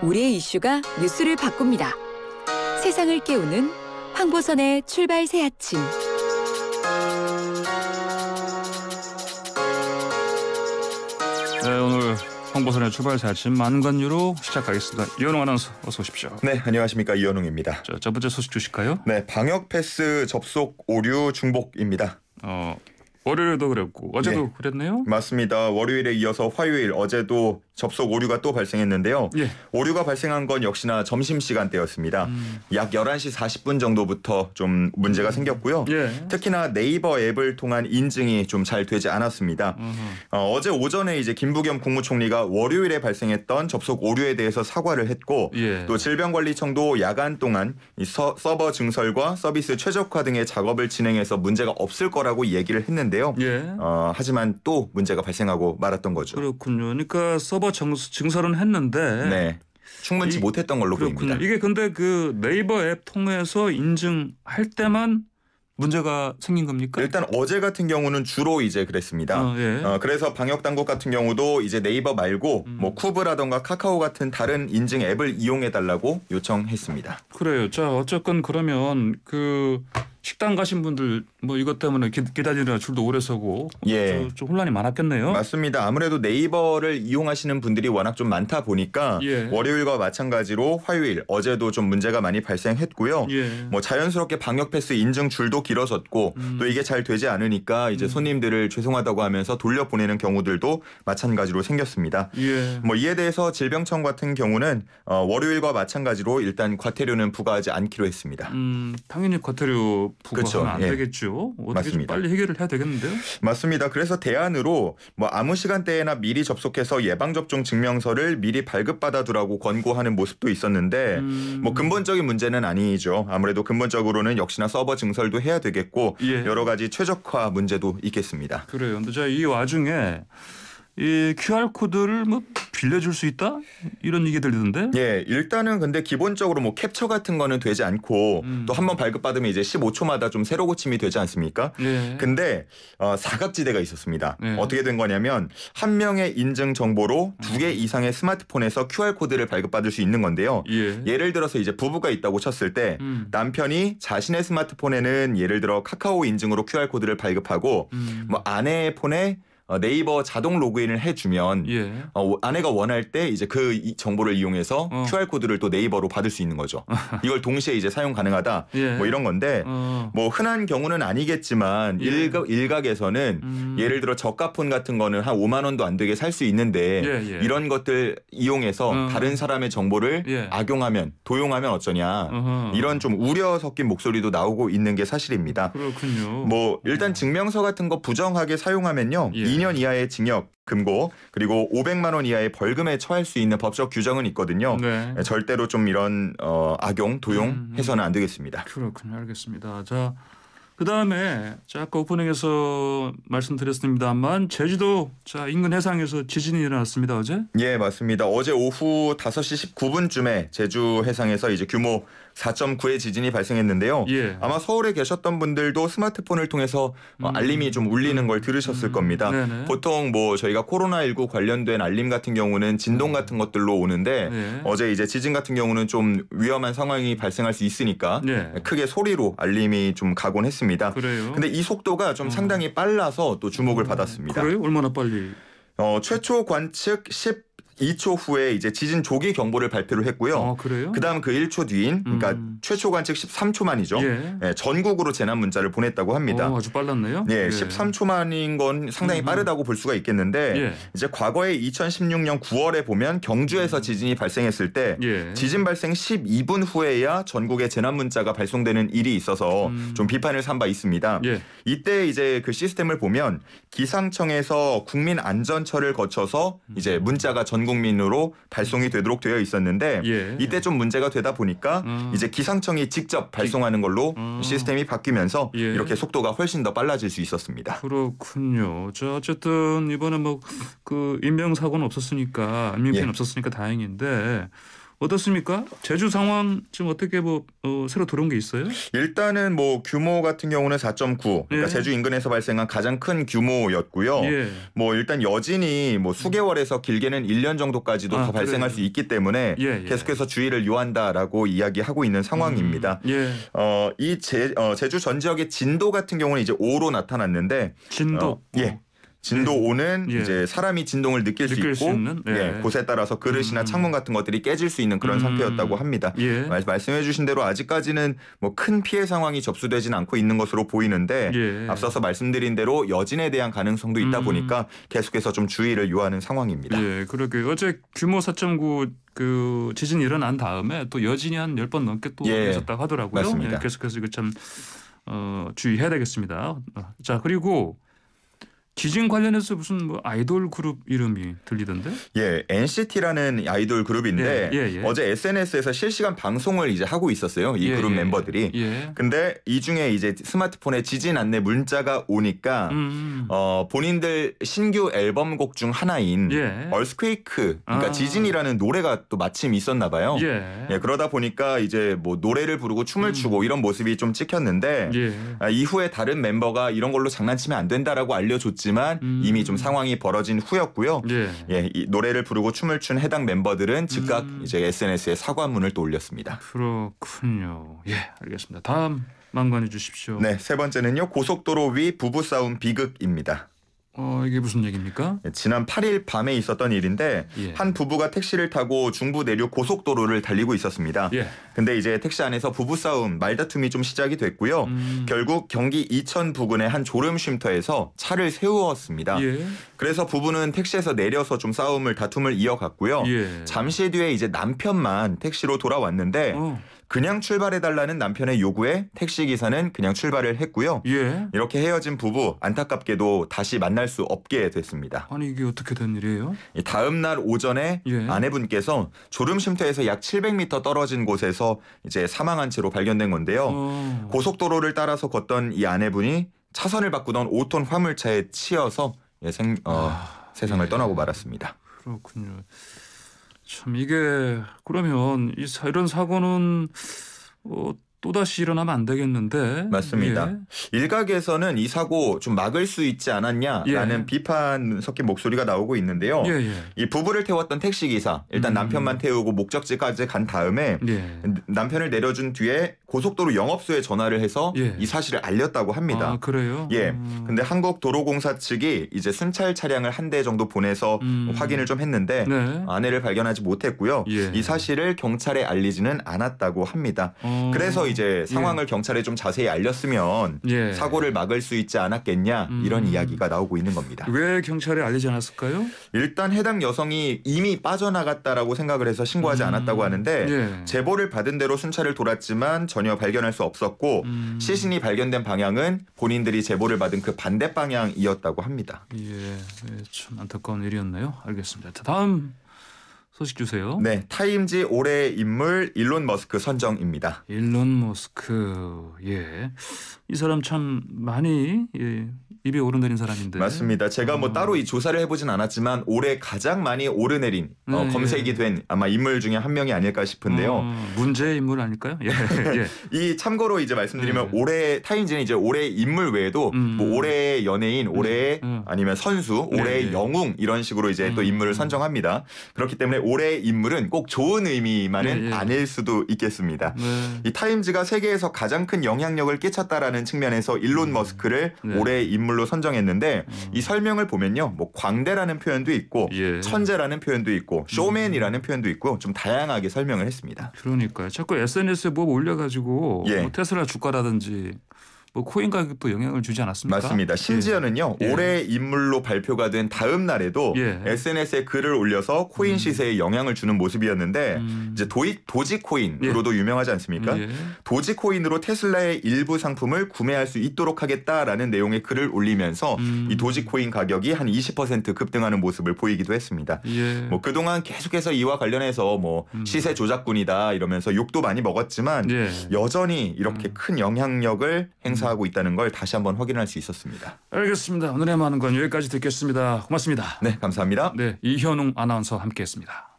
우리의 이슈가 뉴스를 바꿉니다. 세상을 깨우는 황보선의 출발 새 아침. 네, 오늘 황보선의 출발 새 아침 만관유로 시작하겠습니다. 이현웅 아나운서 어서 오십시오. 네, 안녕하십니까, 이현웅입니다. 첫 번째 소식 주실까요? 네, 방역 패스 접속 오류 중복입니다. 월요일도 그랬고 어제도 그랬네요. 맞습니다. 월요일에 이어서 화요일, 어제도 접속 오류가 또 발생했는데요. 오류가 발생한 건 역시나 점심시간대였습니다. 약 11시 40분 정도부터 좀 문제가 생겼고요. 특히나 네이버 앱을 통한 인증이 좀 잘 되지 않았습니다. 어제 오전에 이제 김부겸 국무총리가 월요일에 발생했던 접속 오류에 대해서 사과를 했고 또 질병관리청도 야간 동안 이 서버 증설과 서비스 최적화 등의 작업을 진행해서 문제가 없을 거라고 얘기를 했는데요. 하지만 또 문제가 발생하고 말았던 거죠. 그렇군요. 그러니까 서버 증설은 했는데 충분치 못했던 걸로 보입니다. 이게 근데 그 네이버 앱 통해서 인증할 때만 문제가 생긴 겁니까? 일단 어제 같은 경우는 주로 이제 그랬습니다. 그래서 방역 당국 같은 경우도 이제 네이버 말고 뭐 쿠브라던가 카카오 같은 다른 인증 앱을 이용해 달라고 요청했습니다. 그래요. 자, 어쨌건 그러면 그 식당 가신 분들 뭐 이것 때문에 기다리느라 줄도 오래 서고 좀 혼란이 많았겠네요. 맞습니다. 아무래도 네이버를 이용하시는 분들이 워낙 좀 많다 보니까 월요일과 마찬가지로 화요일, 어제도 좀 문제가 많이 발생했고요. 뭐 자연스럽게 방역 패스 인증 줄도 길어졌고 또 이게 잘 되지 않으니까 이제 손님들을 죄송하다고 하면서 돌려보내는 경우들도 마찬가지로 생겼습니다. 뭐 이에 대해서 질병청 같은 경우는 월요일과 마찬가지로 일단 과태료는 부과하지 않기로 했습니다. 당연히 과태료 부과하면 안 되겠죠. 어떻게 좀 빨리 해결을 해야 되겠는데요? 맞습니다. 그래서 대안으로 뭐 아무 시간대에나 미리 접속해서 예방접종 증명서를 미리 발급받아 두라고 권고하는 모습도 있었는데 뭐 근본적인 문제는 아니죠. 아무래도 근본적으로는 역시나 서버 증설도 해야 되겠고 여러 가지 최적화 문제도 있겠습니다. 그래요. 근데 자, 이 와중에 이 QR코드를 뭐 빌려줄 수 있다? 이런 얘기 들리던데? 일단은 근데 기본적으로 뭐 캡처 같은 거는 되지 않고 또 한 번 발급받으면 이제 15초마다 좀 새로 고침이 되지 않습니까? 근데 사각지대가 있었습니다. 어떻게 된 거냐면 한 명의 인증 정보로 2개 이상의 스마트폰에서 QR코드를 발급받을 수 있는 건데요. 예를 들어서 이제 부부가 있다고 쳤을 때 남편이 자신의 스마트폰에는 예를 들어 카카오 인증으로 QR코드를 발급하고 뭐 아내의 폰에 네이버 자동 로그인을 해주면 아내가 원할 때 이제 그 정보를 이용해서 QR코드를 또 네이버로 받을 수 있는 거죠. 이걸 동시에 이제 사용 가능하다. 뭐 이런 건데 뭐 흔한 경우는 아니겠지만 일각에서는 예를 들어 저가폰 같은 거는 한 5만 원도 안 되게 살 수 있는데 이런 것들 이용해서 다른 사람의 정보를 악용하면 도용하면 어쩌냐 이런 좀 우려 섞인 목소리도 나오고 있는 게 사실입니다. 그렇군요. 뭐 일단 증명서 같은 거 부정하게 사용하면요. 2년 이하의 징역, 금고 그리고 500만 원 이하의 벌금에 처할 수 있는 법적 규정은 있거든요. 절대로 좀 이런 악용, 도용 해서는 안 되겠습니다. 그렇군요. 알겠습니다. 자, 그다음에 아까 오프닝에서 말씀드렸습니다만 제주도 인근 해상에서 지진이 일어났습니다. 어제? 맞습니다. 어제 오후 5시 19분쯤에 제주 해상에서 이제 규모 4.9의 지진이 발생했는데요. 아마 서울에 계셨던 분들도 스마트폰을 통해서 알림이 좀 울리는 걸 들으셨을 겁니다. 보통 뭐 저희가 코로나19 관련된 알림 같은 경우는 진동 같은 것들로 오는데 어제 이제 지진 같은 경우는 좀 위험한 상황이 발생할 수 있으니까 크게 소리로 알림이 좀 가곤 했습니다. 근데 이 속도가 좀 상당히 빨라서 또 주목을 받았습니다. 그래요? 얼마나 빨리? 최초 관측 2초 후에 이제 지진 조기 경보를 발표를 했고요. 그래요? 그다음 그 1초 뒤인 그러니까 최초 관측 13초 만이죠. 전국으로 재난 문자를 보냈다고 합니다. 아주 빨랐네요. 13초 만인 건 상당히 빠르다고 볼 수가 있겠는데 이제 과거에 2016년 9월에 보면 경주에서 지진이 발생했을 때 지진 발생 12분 후에야 전국에 재난 문자가 발송되는 일이 있어서 좀 비판을 산 바 있습니다. 이때 이제 그 시스템을 보면 기상청에서 국민안전처를 거쳐서 이제 문자가 전 국민으로 발송이 되도록 되어 있었는데 이때 좀 문제가 되다 보니까 이제 기상청이 직접 발송하는 걸로 시스템이 바뀌면서 이렇게 속도가 훨씬 더 빨라질 수 있었습니다. 그렇군요. 자, 어쨌든 이번에 뭐 그 인명 사고는 없었으니까 인명피해는 없었으니까 다행인데 어떻습니까? 제주 상황 지금 어떻게 새로 들어온 게 있어요? 일단은 뭐 규모 같은 경우는 4.9. 그러니까 제주 인근에서 발생한 가장 큰 규모였고요. 뭐 일단 여진이 뭐 수개월에서 길게는 1년 정도까지도 더 발생할 수 있기 때문에 계속해서 주의를 요한다라고 이야기하고 있는 상황입니다. 이 제주 전 지역의 진도 같은 경우는 이제 5로 나타났는데 진도. 진도 5는 이제 사람이 진동을 느낄 수 있고 곳에 따라서 그릇이나 창문 같은 것들이 깨질 수 있는 그런 상태였다고 합니다. 말씀해 주신 대로 아직까지는 뭐 큰 피해 상황이 접수되지는 않고 있는 것으로 보이는데 앞서서 말씀드린 대로 여진에 대한 가능성도 있다 보니까 계속해서 좀 주의를 요하는 상황입니다. 그러게 어제 규모 4.9 그 지진이 일어난 다음에 또 여진이 한 10번 넘게 또 있었다고 하더라고요. 맞습니다. 계속해서 이거 참 주의해야 되겠습니다. 자, 그리고 지진 관련해서 무슨 뭐 아이돌 그룹 이름이 들리던데? NCT라는 아이돌 그룹인데 어제 SNS에서 실시간 방송을 이제 하고 있었어요. 이 그룹 멤버들이. 근데 이 중에 이제 스마트폰에 지진 안내 문자가 오니까 본인들 신규 앨범곡 중 하나인 얼스퀘이크, 그러니까 지진이라는 노래가 또 마침 있었나 봐요. 그러다 보니까 이제 뭐 노래를 부르고 춤을 추고 이런 모습이 좀 찍혔는데 이후에 다른 멤버가 이런 걸로 장난치면 안 된다라고 알려줬지만 이미 좀 상황이 벌어진 후였고요. 이 노래를 부르고 춤을 춘 해당 멤버들은 즉각 이제 SNS에 사과문을 또 올렸습니다. 그렇군요. 알겠습니다. 다음 망관해 주십시오. 네, 세 번째는요. 고속도로 위 부부싸움 비극입니다. 이게 무슨 얘기입니까? 지난 8일 밤에 있었던 일인데 한 부부가 택시를 타고 중부 내륙 고속도로를 달리고 있었습니다. 근데 이제 택시 안에서 부부싸움, 말다툼이 좀 시작이 됐고요. 결국 경기 이천 부근의 한 졸음 쉼터에서 차를 세우었습니다. 그래서 부부는 택시에서 내려서 좀 다툼을 이어갔고요. 잠시 뒤에 이제 남편만 택시로 돌아왔는데 그냥 출발해달라는 남편의 요구에 택시기사는 그냥 출발을 했고요. 이렇게 헤어진 부부 안타깝게도 다시 만날 수 없게 됐습니다. 아니 이게 어떻게 된 일이에요? 다음 날 오전에 아내분께서 졸음쉼터에서 약 700m 떨어진 곳에서 이제 사망한 채로 발견된 건데요. 고속도로를 따라서 걷던 이 아내분이 차선을 바꾸던 5톤 화물차에 치여서 세상을 떠나고 말았습니다. 그렇군요. 참 이게 그러면 이런 사고는 또다시 일어나면 안 되겠는데. 맞습니다. 일각에서는 이 사고 좀 막을 수 있지 않았냐라는 비판 섞인 목소리가 나오고 있는데요. 이 부부를 태웠던 택시기사 일단 남편만 태우고 목적지까지 간 다음에 남편을 내려준 뒤에 고속도로 영업소에 전화를 해서 이 사실을 알렸다고 합니다. 그래요? 근데 한국도로공사 측이 이제 순찰 차량을 한 대 정도 보내서 확인을 좀 했는데 아내를 발견하지 못했고요. 이 사실을 경찰에 알리지는 않았다고 합니다. 그래서 이제 상황을 경찰에 좀 자세히 알렸으면 사고를 막을 수 있지 않았겠냐 이런 이야기가 나오고 있는 겁니다. 왜 경찰에 알리지 않았을까요? 일단 해당 여성이 이미 빠져나갔다라고 생각을 해서 신고하지 않았다고 하는데 제보를 받은 대로 순찰을 돌았지만 전혀 발견할 수 없었고 시신이 발견된 방향은 본인들이 제보를 받은 그 반대 방향이었다고 합니다. 참 안타까운 일이었네요. 알겠습니다. 자, 다음 소식 주세요. 네, 타임지 올해의 인물 일론 머스크 선정입니다. 일론 머스크, 이 사람 참 많이 입에 오르내린 사람인데. 맞습니다. 제가 뭐 따로 이 조사를 해보진 않았지만 올해 가장 많이 오르내린 검색이 된 아마 인물 중에 한 명이 아닐까 싶은데요. 문제의 인물 아닐까요? 이 참고로 이제 말씀드리면 올해 타임지는 이제 올해 인물 외에도 뭐 올해의 연예인, 올해의 아니면 선수, 올해의 영웅 이런 식으로 이제 또 인물을 선정합니다. 그렇기 때문에 올해의 인물은 꼭 좋은 의미만은 아닐 수도 있겠습니다. 이 타임즈가 세계에서 가장 큰 영향력을 끼쳤다라는 측면에서 일론 머스크를 올해의 인물로 선정했는데 이 설명을 보면요, 뭐 광대라는 표현도 있고 천재라는 표현도 있고 쇼맨이라는 표현도 있고 좀 다양하게 설명을 했습니다. 그러니까요. 자꾸 SNS에 뭐 올려가지고 뭐 테슬라 주가라든지 뭐 코인 가격도 영향을 주지 않았습니까? 맞습니다. 심지어는요. 올해 인물로 발표가 된 다음 날에도 SNS에 글을 올려서 코인 시세에 영향을 주는 모습이었는데 이제 도지코인으로도 유명하지 않습니까? 도지코인으로 테슬라의 일부 상품을 구매할 수 있도록 하겠다라는 내용의 글을 올리면서 이 도지코인 가격이 한 20% 급등하는 모습을 보이기도 했습니다. 뭐 그동안 계속해서 이와 관련해서 뭐 시세 조작꾼이다 이러면서 욕도 많이 먹었지만 여전히 이렇게 큰 영향력을 행사하고 있다는 걸 다시 한번 확인할 수 있었습니다. 알겠습니다. 오늘의 많은 건 여기까지 듣겠습니다. 고맙습니다. 네, 감사합니다. 네, 이현웅 아나운서와 함께했습니다.